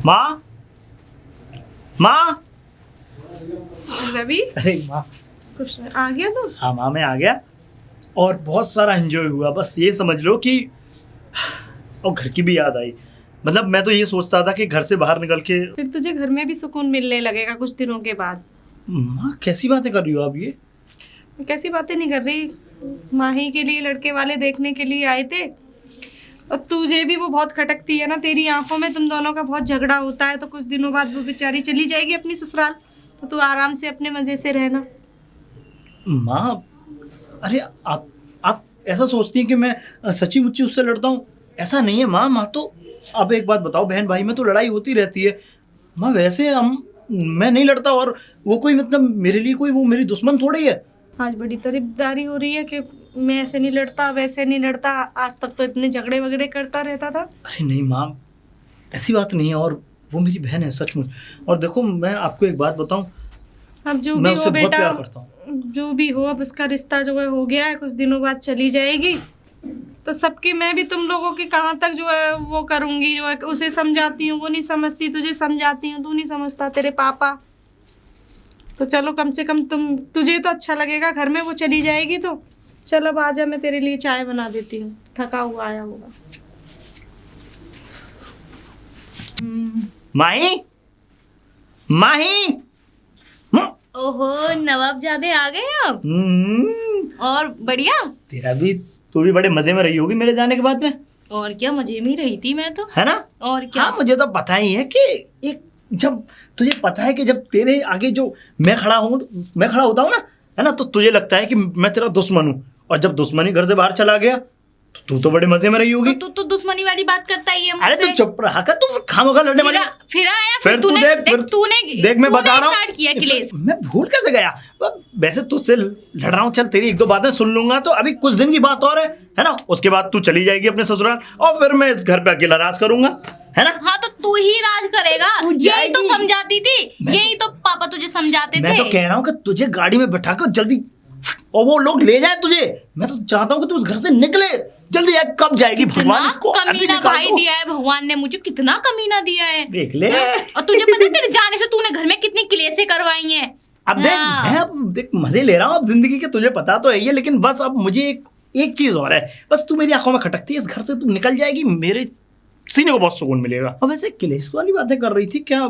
माँ माँ। रवि, अरे माँ, कुछ आ गया तू? हाँ माँ मैं आ गया और बहुत सारा एंजॉय हुआ। बस ये समझ लो कि और घर की भी याद आई। मतलब मैं तो ये सोचता था कि घर से बाहर निकल के। फिर तुझे घर में भी सुकून मिलने लगेगा कुछ दिनों के बाद। माँ कैसी बातें कर रही हो आप ये? कैसी बातें नहीं कर रही, माही के लिए लड़के वाले देखने के लिए आए थे और तुझे भी वो बहुत खटकती है ना, तेरी आंखों में तुम दोनों का बहुत झगड़ा होता है। तो कुछ दिनों बाद वो बेचारी चली जाएगी अपनी ससुराल, तो तू आराम से अपने मजे से रहना। माँ अरे आप ऐसा सोचती हैं कि मैं सच्ची मुच्ची उससे लड़ता हूँ? ऐसा नहीं है माँ। माँ तो अब एक बात बताओ, बहन भाई में तो लड़ाई होती रहती है माँ। वैसे मैं नहीं लड़ता और वो कोई मतलब मेरे लिए कोई वो मेरी दुश्मन थोड़ी है। आज बड़ी तारीफदारी हो रही है कि मैं ऐसे नहीं लड़ता वैसे नहीं लड़ता, आज तक तो इतने झगड़े वगड़े करता रहता था। अरे नहीं माँ, ऐसी बात नहीं है और वो मेरी बहन है सचमुच। और देखो मैं आपको एक बात बताऊं, अब जो मैं भी हो उससे बहुत बेटा, प्यार करता हूँ। जो भी हो, अब उसका रिश्ता जो है हो गया है, कुछ दिनों बाद चली जाएगी। तो सबकी मैं भी तुम लोगों की कहाँ तक जो है वो करूँगी, जो है उसे समझाती हूँ वो नहीं समझती, तुझे समझाती हूँ तू नहीं समझता, तेरे पापा। तो चलो कम से कम तुझे तो अच्छा लगेगा, घर में वो चली जाएगी तो। चल अब आजा, मैं तेरे लिए चाय बना देती हूँ, थका हुआ आया होगा। माही माही। ओहो नवाबजादे आ गए आप। और बढ़िया। तेरा भी, तू भी बड़े मजे में रही होगी मेरे जाने के बाद में। और क्या, मजे में ही रही थी मैं तो, है ना? और क्या। हाँ मुझे तो पता ही है कि एक जब तुझे पता है कि जब तेरे आगे जो मैं खड़ा होता हूँ ना, है ना, तो तुझे लगता है कि मैं तेरा दुश्मन हूँ। और जब दुश्मनी घर से बाहर चला गया तो तू तो बड़े मजे में रही होगी। तो दुश्मनी वाली बात करता ही है मुझसे। अरे तू चुप रहा कर, तू खामोखा लड़ने वाली। फिर आया, फिर तूने देख मैं बता रहा स्टार्ट किया हूँ। क्लेश। मैं भूल कैसे गया? वैसे तुझसे लड़ रहा हूँ, चल तेरी एक दो बातें सुन लूंगा तो अभी कुछ दिन की बात और है ना। उसके बाद तू चली जाएगी अपने ससुराल और फिर मैं इस घर पे अकेला राज करूंगा, है ना। हाँ तो तू ही राज करेगा, यही तो समझाती थी, यही तो पापा तुझे समझाते थे। मैं तो कह रहा हूँ कि तुझे गाड़ी में बैठा कर जल्दी और वो लोग ले जाए तुझे। मैं तो चाहता हूँ कि तू उस घर से निकले जल्दी। कब जाएगी भगवान इसको कमीना भाई दिया है भगवान ने मुझे, कितना कमीना दिया है देख ले। और तुझे पता है तेरे जाने से तूने घर में कितनी क्लेशें करवाई हैं। अब देख मजे ले रहा हूँ अब जिंदगी के, तुझे पता तो है ये। लेकिन बस अब मुझे एक चीज और है, बस तू मेरी आंखों में खटकती है। इस घर से तू निकल जाएगी, मेरे सीने को बहुत सुकून मिलेगा। अब ऐसे क्लेश वाली बातें कर रही थी, क्या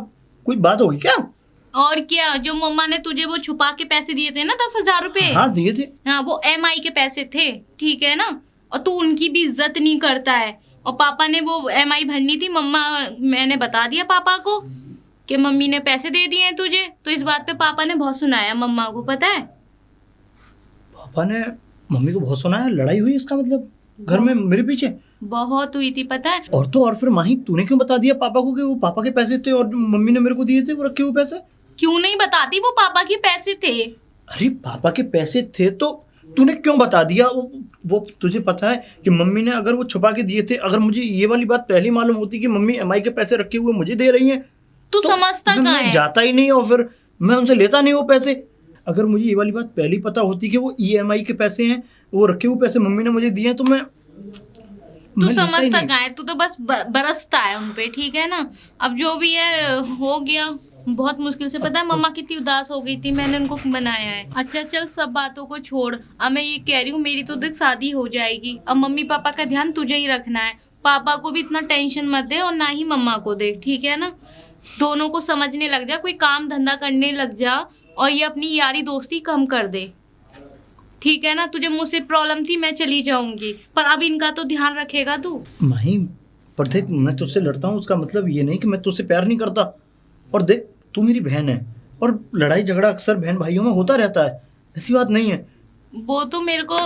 कोई बात होगी क्या? और क्या, जो मम्मा ने तुझे वो छुपा के पैसे दिए थे ना 10,000 रुपए। हाँ दिए थे। हाँ वो MI के पैसे थे, ठीक है ना। और तू उनकी भी इज्जत नहीं करता है। और पापा ने वो MI भरनी थी, मैंने बता दिया पापा को कि मम्मी ने पैसे दे दिए हैं तुझे। तो इस बात पे पापा ने बहुत सुनाया मम्मा को, पता है। पापा ने मम्मी को बहुत सुनाया? लड़ाई हुई इसका मतलब घर में मेरे पीछे? बहुत हुई थी पता है। और तो और फिर माही तूने क्यों बता दिया पापा को कि वो पापा के पैसे थे और मम्मी ने मेरे को दिए थे वो रखे हुए पैसे? क्यों नहीं बताती, वो पापा के पैसे थे। अरे पापा के पैसे थे तो तूने क्यों बता दिया? वो तुझे पता है कि मम्मी ने अगर वो छुपा के दिए थे, अगर मुझे ये वाली बात पहले मालूम होती कि मम्मी MI के पैसे रखे हुए मुझे दे रही हैं तू तो समझता कहाँ है? मैं जाता ही नहीं और फिर मैं उनसे लेता नहीं वो पैसे। अगर मुझे ये वाली बात पहले ही पता होती कि वो EMI के पैसे हैं, वो रखे हुए पैसे मम्मी ने मुझे दिए हैं, तो तू समझता कहाँ है? तू तो बस बरसता है उनपे, ठीक है ना। अब जो भी है हो गया, बहुत मुश्किल से। पता है मम्मा कितनी उदास हो गई थी, मैंने उनको बनाया है। अच्छा चल सब बातों को छोड़, अब मैं ये कह रही हूँ मेरी तो देख शादी हो जाएगी, अब मम्मी पापा का ध्यान तुझे ही रखना है। पापा को भी इतना टेंशन मत दे और ना ही मम्मा को दे, ठीक है ना। दोनों को समझने लग जा, कोई काम धंधा करने लग जा और ये अपनी यारी दोस्ती कम कर दे, ठीक है ना। तुझे मुझसे प्रॉब्लम थी, मैं चली जाऊंगी, पर अब इनका तो ध्यान रखेगा तू। माही पर देख मैं तुझसे लड़ता हूँ उसका मतलब ये नहीं कि मैं तुझसे प्यार नहीं करता। और देख तू मेरी बहन है और लड़ाई झगड़ा अक्सर बहन भाइयों में होता रहता है, ऐसी बात नहीं है। वो तो मेरे को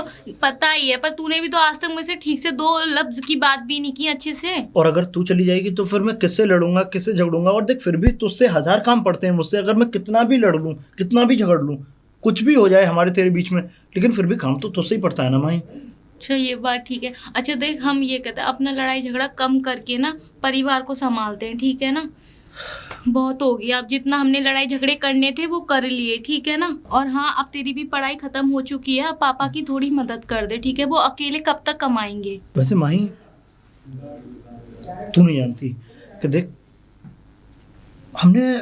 पता ही है, पर तूने भी तो आज तक मुझसे ठीक से 2 लफ्ज की बात भी नहीं की अच्छे से। और अगर तू चली जाएगी तो फिर मैं किससे लड़ूंगा, किससे झगड़ूंगा? और देख फिर भी तुझसे 1000 काम पड़ते हैं मुझसे। अगर मैं कितना भी लड़ लूँ, कितना भी झगड़ लूँ, कुछ भी हो जाए हमारे तेरे बीच में, लेकिन फिर भी काम तो तुझसे ही पड़ता है ना माही। अच्छा ये बात ठीक है। अच्छा देख हम ये कहते हैं अपना लड़ाई झगड़ा कम करके ना परिवार को संभालते हैं, ठीक है ना। बहुत हो गया, अब जितना हमने लड़ाई झगड़े करने थे वो कर लिए, ठीक है ना। और हाँ अब तेरी भी पढ़ाई खत्म हो चुकी है, अब पापा की थोड़ी मदद कर दे, ठीक है। वो अकेले कब तक कमाएंगे? वैसे माही तू नहीं जानती कि देख हमने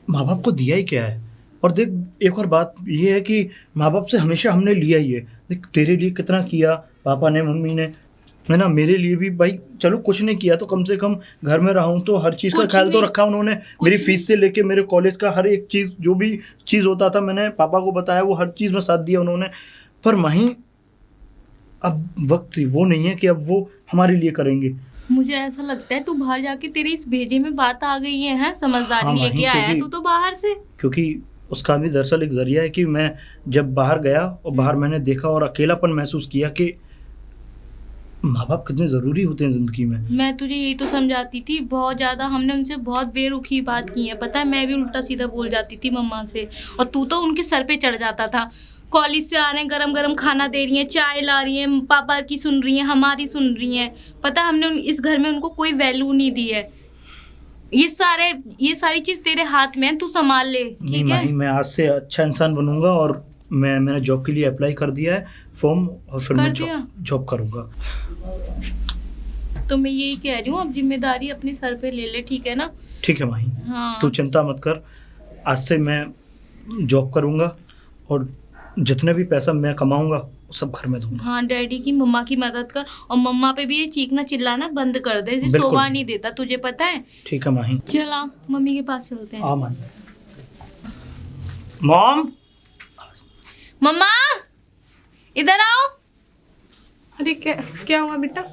माँ बाप को दिया ही क्या है। और देख, एक और बात ये है कि माँ बाप से हमेशा हमने लिया ही है। देख, तेरे लिए कितना किया पापा ने, मम्मी ने, है ना। मेरे लिए भी भाई, चलो कुछ नहीं किया तो कम से कम घर में रहा हूँ तो हर चीज़ का कुछ ख्याल तो नहीं, रखा उन्होंने। मेरी फीस से लेके मेरे कॉलेज का हर एक चीज़, जो भी चीज़ होता था मैंने पापा को बताया, वो हर चीज़ में साथ दिया उन्होंने। पर वहीं अब वक्त वो नहीं है कि अब वो हमारे लिए करेंगे। मुझे ऐसा लगता है तू बाहर जाके तेरी इस भेजे में बात आ गई है, हैं? समझदारी हाँ, लेके वहीं आया है क्योंकि- तू तो बाहर से। क्योंकि उसका भी दरअसल एक जरिया है कि मैं जब बाहर गया और बाहर मैंने देखा और अकेलापन महसूस किया कि माँ बाप कितने ज़रूरी होते हैं ज़िंदगी में। मैं तुझे यही तो समझाती थी, बहुत ज्यादा हमने उनसे बहुत बेरुखी बात की है, पता है। मैं भी उल्टा सीधा बोल जाती थी मम्मा से, और तू तो उनके सर पे चढ़ जाता था। कॉलेज से आ रहे हैं, गरम गरम खाना दे रही हैं, चाय ला रही हैं, पापा की सुन रही हैं, हमारी सुन रही हैं। पता है, हमने इस घर में उनको कोई वैल्यू नहीं दी है। ये सारी चीज तेरे हाथ में है, तू संभाल ले, नहीं ठीक है? माही, मैं आज से अच्छा इंसान बनूंगा और मैंने जॉब के लिए अप्लाई कर दिया है फॉर्म, और फिर मैं कर दिया? जॉब करूंगा। तो मैं यही कह रही हूँ, अब जिम्मेदारी अपने सर पे ले ले, ठीक है ना? ठीक है माही, हाँ। तू चिंता मत कर। आज से मैं जॉब करूंगा और जितने भी पैसा मैं कमाऊंगा वो सब घर में दूंगा। हाँ, डैडी की मम्मा की मदद कर, और मम्मा पे भी ये चीखना चिल्लाना बंद कर दे। इसे बिल्कुल। शोभा नहीं देता, तुझे पता है। ठीक है माही। चला, मम्मी के पास चलते हैं। आ माही। मॉम, मम्मा इधर आओ। अरे क्या हुआ बेटा?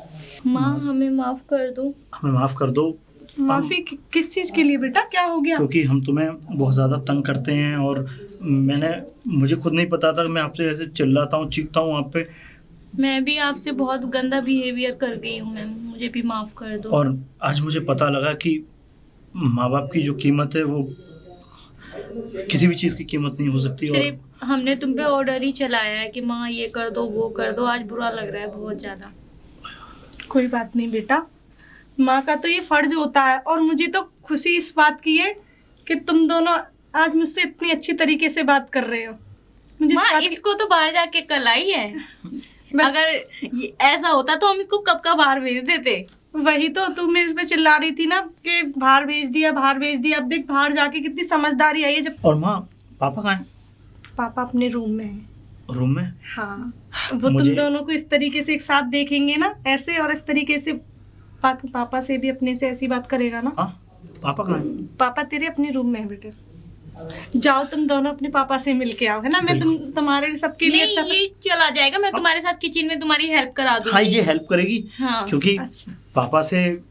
माँ, हमें माफ कर दो। हमें माफ़ कर दो। माफी किस चीज के लिए बेटा? क्या हो गया? क्योंकि हम तुम्हें बहुत ज़्यादा तंग करते हैं और मुझे खुद नहीं पता था कि मैं आपसे ऐसे चिल्लाता हूँ, चीखता हूँ आप पे। मैं भी आपसे बहुत गंदा बिहेवियर कर गई हूँ मैम, मुझे भी माफ कर दो। और आज मुझे पता लगा कि माँ बाप की जो कीमत है वो किसी भी चीज़ की कीमत नहीं हो सकती। और सिर्फ हमने तुम पे ऑर्डर ही चलाया है कि माँ ये कर दो, वो कर दो। आज बुरा लग रहा है बहुत ज्यादा। कोई बात नहीं बेटा, माँ का तो ये फर्ज होता है। और मुझे तो खुशी इस बात की है कि तुम दोनों आज मुझसे इतनी अच्छी तरीके से बात कर रहे हो। मुझे इस माँ, बात की- इसको तो बाहर जाके कल आई है। बस- अगर ऐसा होता तो हम इसको कब का बाहर भेज देते। वही तो तू मेरे पे चिल्ला रही थी ना कि बाहर भेज दिया, बाहर भेज दिया। अब देख बाहर जाके कितनी समझदारी आई है। जब और माँ, पापा कहाँ हैं? पापा अपने रूम में है। रूम में? हाँ, वो तुम मुझे- दोनों को इस तरीके से एक साथ देखेंगे ना ऐसे, और इस तरीके से बात पापा से भी अपने से ऐसी बात करेगा ना। हाँ, पापा कहाँ हैं? पापा तेरे अपने रूम में है बेटे। जाओ तुम दोनों अपने पापा से मिल के आओ, है ना। मैं तुम्हारे सबके लिए नहीं, अच्छा सा... ये चला जाएगा। मैं तुम्हारे साथ किचन में तुम्हारी हेल्प करा दूंगी। हाँ, ये हेल्प करेगी। हाँ। क्योंकि अच्छा। पापा से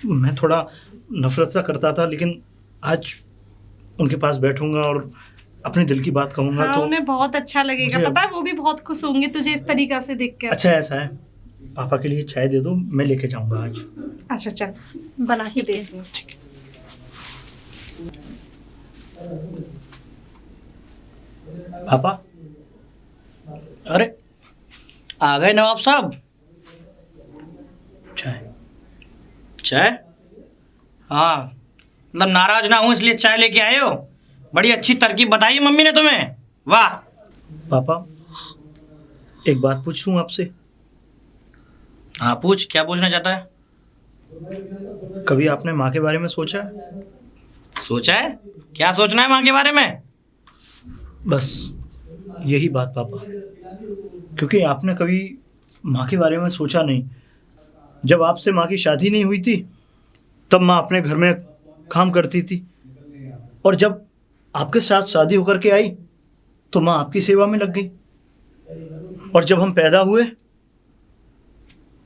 मैं थोड़ा नफरत सा करता था, लेकिन आज उनके पास बैठूंगा और अपने दिल की बात कहूंगा। हाँ, तो उन्हें बहुत अच्छा लगेगा। मुझे- पता है वो भी बहुत खुश होंगे तुझे इस तरीका से देख कर। अच्छा, ऐसा है, पापा के लिए चाय दे दो, मैं लेके जाऊंगा आज। अच्छा चल, बना के ठीक है। देती हूँ। ठीक है। पापा, अरे आ गए नवाब साहब। चाय। चाय? हाँ, मतलब नाराज ना हूँ इसलिए चाय लेके आए हो। बड़ी अच्छी तरकीब बताई है मम्मी ने तुम्हें, वाह। पापा, एक बात पूछूं आपसे? हाँ पूछ, क्या पूछना चाहता है? कभी आपने माँ के बारे में सोचा है? सोचा है? क्या सोचना है माँ के बारे में? बस यही बात पापा, क्योंकि आपने कभी माँ के बारे में सोचा नहीं। जब आपसे माँ की शादी नहीं हुई थी तब माँ अपने घर में काम करती थी, और जब आपके साथ शादी होकर के आई तो माँ आपकी सेवा में लग गई, और जब हम पैदा हुए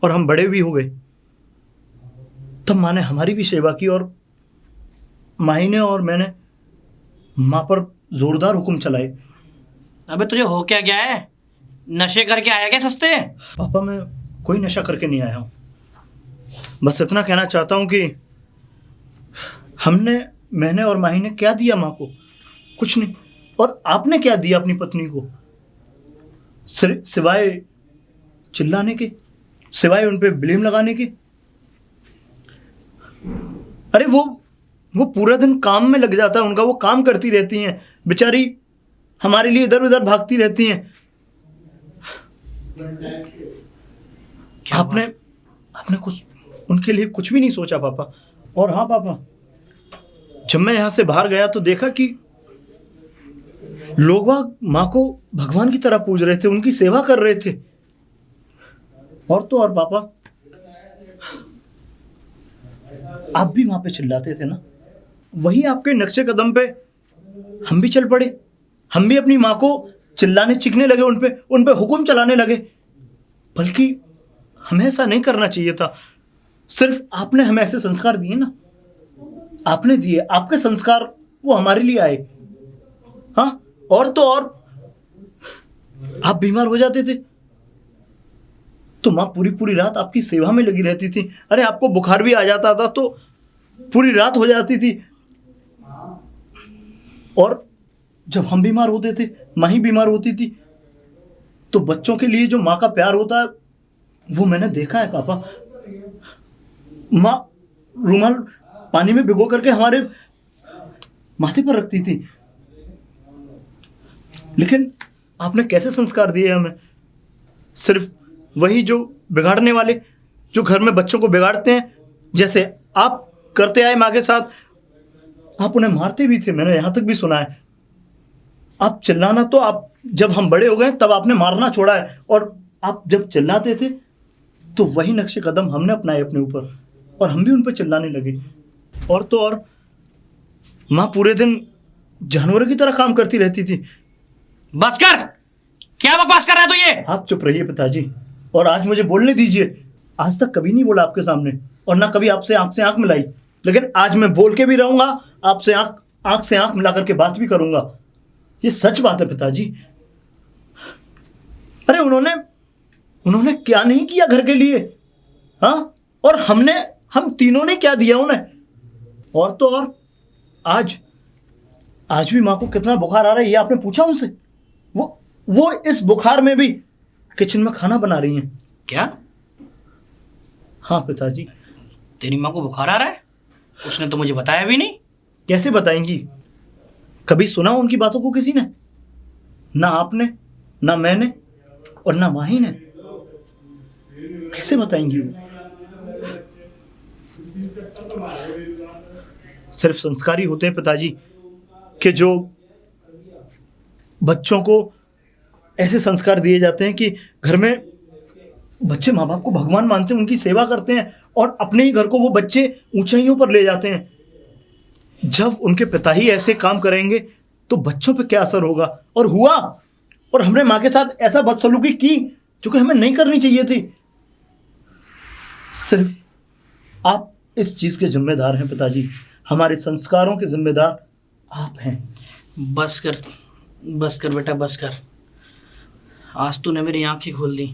और हम बड़े भी हो गए तब माँ ने हमारी भी सेवा की, और माही ने और मैंने माँ पर जोरदार हुक्म चलाए। अबे तुझे हो क्या गया है? नशे करके आया क्या सस्ते? पापा, मैं कोई नशा करके नहीं आया हूँ। बस इतना कहना चाहता हूँ कि मैंने और माही ने क्या दिया माँ को? कुछ नहीं। और आपने क्या दिया अपनी पत्नी को? सिवाय चिल्लाने के, सिवाय उन पे ब्लेम लगाने के। अरे वो पूरा दिन काम में लग जाता है उनका, वो काम करती रहती हैं बेचारी, हमारे लिए इधर उधर भागती रहती हैं। क्या आपने कुछ उनके लिए कुछ भी नहीं सोचा पापा। और हाँ पापा, जब मैं यहाँ से बाहर गया तो देखा कि लोग बाग माँ को भगवान की तरह पूज रहे थे, उनकी सेवा कर रहे थे। और तो और पापा, आप भी माँ पे चिल्लाते थे ना, वही आपके नक्शे कदम पे हम भी चल पड़े। हम भी अपनी माँ को चिल्लाने चीखने लगे, उन पे हुक्म चलाने लगे। बल्कि हमें ऐसा नहीं करना चाहिए था। सिर्फ आपने हमें ऐसे संस्कार दिए ना, आपने दिए, आपके संस्कार वो हमारे लिए आए। हाँ, और तो और आप बीमार हो जाते थे तो माँ पूरी पूरी रात आपकी सेवा में लगी रहती थी। अरे आपको बुखार भी आ जाता था तो पूरी रात हो जाती थी। और जब हम बीमार होते थे, माँ ही बीमार होती थी, तो बच्चों के लिए जो माँ का प्यार होता है वो मैंने देखा है पापा। माँ रुमाल पानी में भिगो करके हमारे माथे पर रखती थी। लेकिन आपने कैसे संस्कार दिए हमें? सिर्फ वही जो बिगाड़ने वाले, जो घर में बच्चों को बिगाड़ते हैं, जैसे आप करते आए माँ के साथ। आप उन्हें मारते भी थे, मैंने यहां तक भी सुना है। आप चिल्लाना तो आप जब हम बड़े हो गए तब आपने मारना छोड़ा है। और आप जब चिल्लाते थे तो वही नक्शे कदम हमने अपनाए अपने ऊपर, और हम भी उन पर चिल्लाने लगे। और तो और माँ पूरे दिन जानवरों की तरह काम करती रहती थी। बस कर, क्या बकवास कर रहा है तू ये? आप चुप रहिए पिताजी, और आज मुझे बोलने दीजिए। आज तक कभी नहीं बोला आपके सामने, और ना कभी आपसे आंख से आंख मिलाई। लेकिन आज मैं बोल के भी रहूंगा, आपसे आंख से आंख मिला करके बात भी करूंगा। ये सच बात है पिताजी। अरे उन्होंने क्या नहीं किया घर के लिए, हाँ? और हम तीनों ने क्या दिया उन्हें? और तो और आज भी माँ को कितना बुखार आ रहा है ये आपने पूछा उनसे? वो इस बुखार में भी किचन में खाना बना रही हैं। क्या? हाँ पिताजी। तेरी माँ को बुखार आ रहा है? उसने तो मुझे बताया भी नहीं। कैसे बताएंगी? कभी सुना उनकी बातों को किसी ने? ना आपने, ना मैंने, और ना माही ने। कैसे बताएंगी वो? सिर्फ संस्कारी होते हैं पिताजी कि जो बच्चों को ऐसे संस्कार दिए जाते हैं कि घर में बच्चे माँ बाप को भगवान मानते हैं, उनकी सेवा करते हैं, और अपने ही घर को वो बच्चे ऊंचाइयों पर ले जाते हैं। जब उनके पिता ही ऐसे काम करेंगे तो बच्चों पे क्या असर होगा? और हुआ। और हमने माँ के साथ ऐसा बदसलूकी की जो कि हमें नहीं करनी चाहिए थी। सिर्फ आप इस चीज के जिम्मेदार हैं पिताजी, हमारे संस्कारों के जिम्मेदार आप हैं। बस कर बेटा, बस कर। आज तूने मेरी आंखें खोल दी।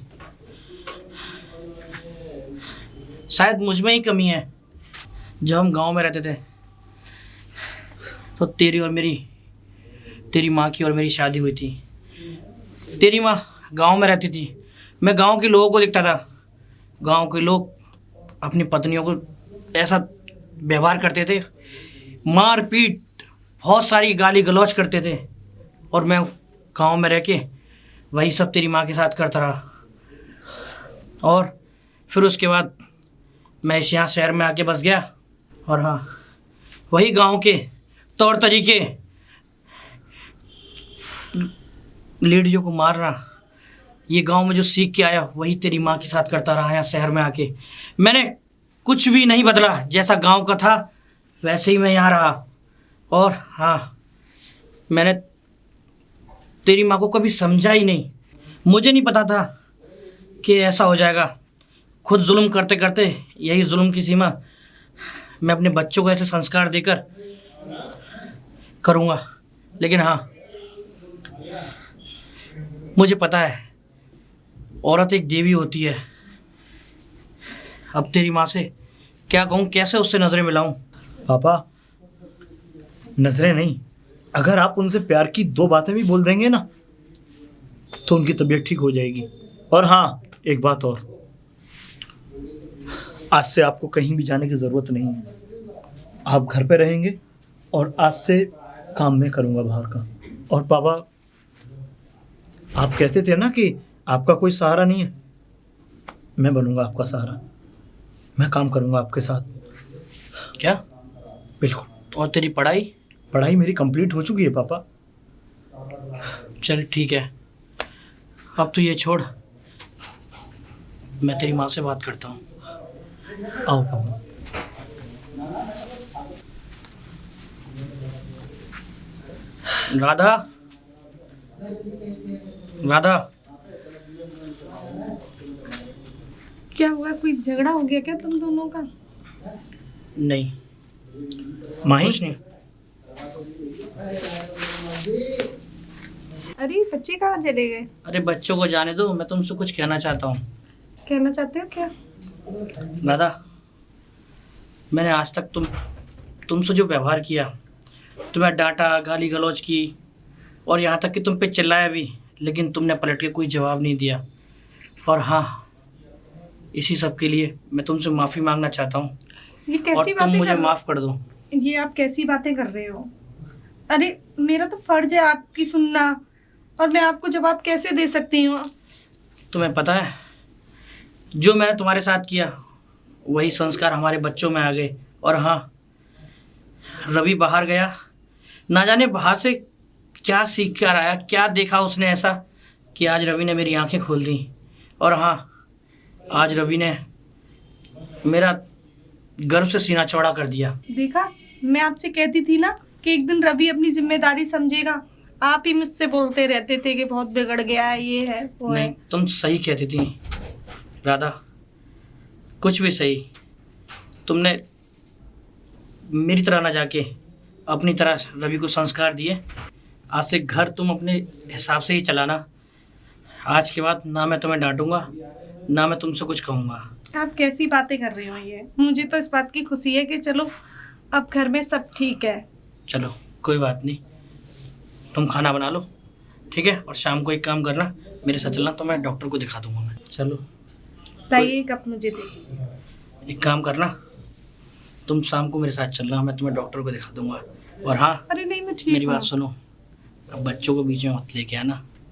शायद मुझ में ही कमी है। जब हम गांव में रहते थे तो तेरी माँ की और मेरी शादी हुई थी। तेरी माँ गांव में रहती थी, मैं गांव के लोगों को देखता था। गांव के लोग अपनी पत्नियों को ऐसा व्यवहार करते थे, मार पीट, बहुत सारी गाली गलौज करते थे, और मैं गांव में रह के वही सब तेरी माँ के साथ करता रहा। और फिर उसके बाद मैं यहाँ शहर में आके बस गया। और हाँ, वही गांव के तौर तरीके, लेडियों को मारना, ये गांव में जो सीख के आया वही तेरी माँ के साथ करता रहा। यहाँ शहर में आके मैंने कुछ भी नहीं बदला, जैसा गांव का था वैसे ही मैं यहाँ रहा। और हाँ, मैंने तेरी माँ को कभी समझा ही नहीं। मुझे नहीं पता था कि ऐसा हो जाएगा। खुद जुल्म करते करते यही जुल्म की सीमा मैं अपने बच्चों को ऐसे संस्कार देकर करूँगा। लेकिन हाँ, मुझे पता है औरत एक देवी होती है। अब तेरी माँ से क्या कहूँ, कैसे उससे नज़रें मिलाऊँ? पापा, नजरें नहीं, अगर आप उनसे प्यार की 2 बातें भी बोल देंगे ना तो उनकी तबीयत ठीक हो जाएगी। और हाँ, एक बात और, आज से आपको कहीं भी जाने की ज़रूरत नहीं है। आप घर पे रहेंगे और आज से काम मैं करूँगा बाहर का। और पापा, आप कहते थे ना कि आपका कोई सहारा नहीं है, मैं बनूँगा आपका सहारा। मैं काम करूँगा आपके साथ। क्या? बिल्कुल। और तेरी पढ़ाई? पढ़ाई मेरी कंप्लीट हो चुकी है पापा। चल ठीक है, अब तो ये छोड़, मैं तेरी माँ से बात करता हूँ। आओ पापा। राधा, राधा, क्या हुआ, कोई झगड़ा हो गया क्या तुम दोनों का? नहीं माही, कुछ नहीं। अरे बच्चे कहाँ चले गए? अरे बच्चों को जाने दो, मैं तुमसे कुछ कहना चाहता हूँ। कहना चाहते हो क्या? राधा, मैंने आज तक तुमसे जो व्यवहार किया, तुम्हें डांटा, गाली गलौज की और यहाँ तक कि तुम पे चिल्लाया भी, लेकिन तुमने पलट के कोई जवाब नहीं दिया। और हाँ, इसी सब के लिए मैं तुमसे माफ़ी मांगना चाहता हूँ ये और कैसी तुम बातें मुझे कर माफ़ कर दो। ये आप कैसी बातें कर रहे हो? अरे मेरा तो फर्ज है आपकी सुनना, और मैं आपको जवाब कैसे दे सकती हूँ? तुम्हें पता है, जो मैंने तुम्हारे साथ किया वही संस्कार हमारे बच्चों में आ गए। और हाँ, रवि बाहर गया, ना जाने बाहर से क्या सीख कर आया, क्या देखा उसने ऐसा कि आज रवि ने मेरी आंखें खोल दी। और हाँ, आज रवि ने मेरा गर्व से सीना चौड़ा कर दिया। देखा, मैं आपसे कहती थी ना कि एक दिन रवि अपनी जिम्मेदारी समझेगा। आप ही मुझसे बोलते रहते थे कि बहुत बिगड़ गया है, ये है वो है। नहीं, तुम सही कहती थी राधा, कुछ भी सही। तुमने मेरी तरह ना जाके अपनी तरह रवि को संस्कार दिए। आज से घर तुम अपने हिसाब से ही चलाना। आज के बाद ना मैं तुम्हें डांटूंगा, ना मैं तुमसे कुछ कहूँगा। आप कैसी बातें कर रहे हो ये? मुझे तो इस बात की खुशी है कि चलो अब घर में सब ठीक है। चलो कोई बात नहीं, तुम खाना बना लो, ठीक है? और शाम को एक काम करना, मेरे साथ चलना, तो मैं डॉक्टर को दिखा दूंगा मैं। चलो लाइए कप मुझे दे। एक काम करना, तुम शाम को मेरे साथ चलना, मैं तुम्हें डॉक्टर को दिखा दूंगा। और हाँ, अरे नहीं, मैं ठीक मेरी हूँ। बात सुनो, अब बच्चों को बीच में मत लेके आना।